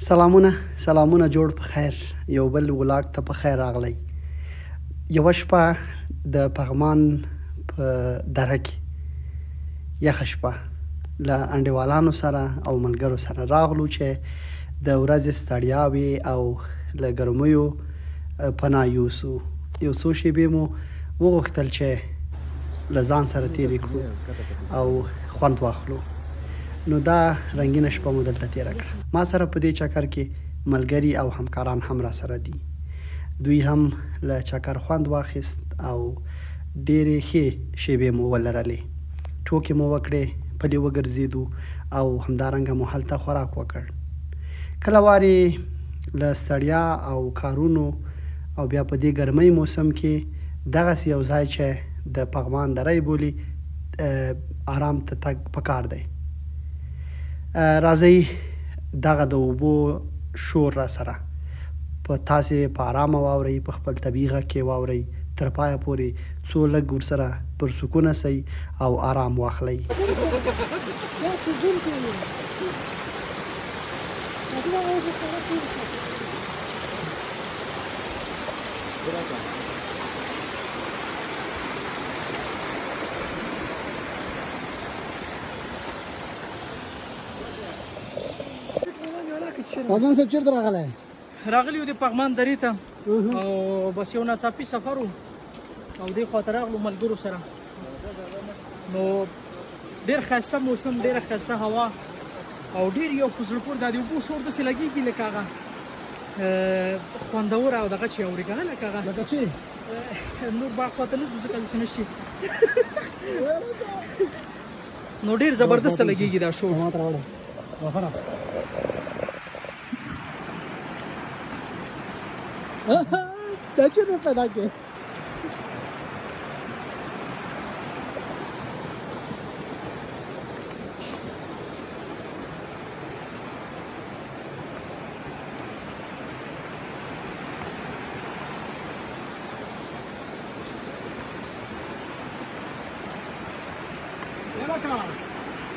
سلامونه جوړ په خیر. یو بل ولاګ ته په خیر راغلی. یوه شپه د پغمان په دره کې یخه شپه له انډیوالانو سره او ملګرو سره راغلو چې د ورځې ستړیاوې او له ګرمیو پناه یوسو. یو څو شېبې مو وغوښتل چې له ځان سره تېرې کړو او خوند واخلو. نو دا رنګینه شپه مو دلته تېره کړه. ما سره په دې چکر کې ملګري او همکاران هم را سره دي. دوی هم له چکر خوند واخیست او ډېرې ښې شېبې مو ولرلې. ټوکې مو وکړې، پلي وګرځېدو او همدارنګه مو هلته خوراک وکړ. کله وارې له ستړیا او کارونو او بیا په دې ګرمۍ موسم کې دغسې یو ځای چې د پغمان دره یې بولي آرام ته تګ پکار دی. راځئ دغه د اوبو شور را سره په تاسې په آرامه واورئ، په خپل طبیعي غږ کې واورئ، تر پایه پورې څو لږ ورسره پر سکونه سئ او آرام واخلئ. پغمان صاحب چېرته راغلی؟ راغلی یو د پغمان درې ته او بس یو ناڅاپي سفر و او دې خواته راغلو ملګرو سره. نو ډېر ښایسته موسم، ډېره ښایسته هوا او ډېر یو په زړه پورې دا د اوبو شور داسې لګېږي لکه هغه خوندور او دغه چې اوري که نه لکه هغه لکه چې نور باغ خواته نه ځو ځکه داسې نه شي. نو ډېر زبردسته لګېږي دا شور. ما ته راوړه دا چېرته پیدا کړې؟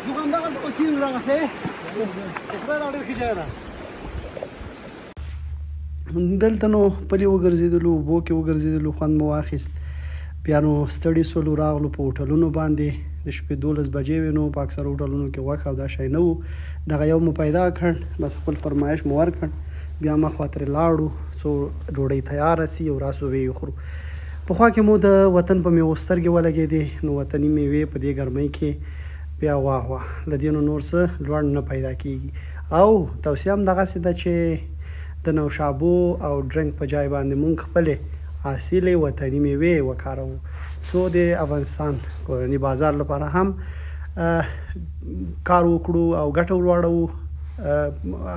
موږ همدغلته کېنو دغسې. خدای دا ډېر ښه ځای ده. دلته نو پلي وګرځېدلو، اوبو کې وګرځېدلو، خوند مو واخیست. بیا نو ستړي سولو، راغلو په هوټلونو باندې. د شپې 12 بجې وې نو په اکثرو هوټلونو کې غوښه او دا شی نه و. دغه یو مو پیدا کړ، بس خپل فرمایش مو ورکړ. بیا مخوا ترې لاړو څو ډوډۍ تیاره سي او راسو ویې وخورو. په خوا کې مو د وطن په میوو سترګې ولګېدې. نو وطني میوې په دې ګرمۍ کې بیا واه واه له دې نو نور څه لوړ نه پیدا کېږي. او توصیه هم دغسې ده چې د نوشابو او ډرنک په ځای باندې مونږ خپلې اصیلې وطني میوې وکاروو څو د افغانستان کورني بازار لپاره هم کار وکړو او ګټه ولوړوو.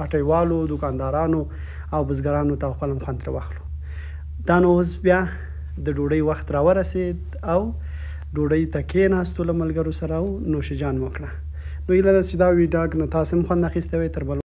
هټیوالو، دوکاندارانو او بزګرانو ته خپل هم خوند ترې واخلو. دا نو اوس بیا د ډوډۍ وخت راورسېد او ډوډۍ ته کېناستو له ملګرو سره او نوش جان وکړه. نو هیله ده چې دا ویډیو نه تاسو هم خوند اخیستی وئ. تر بل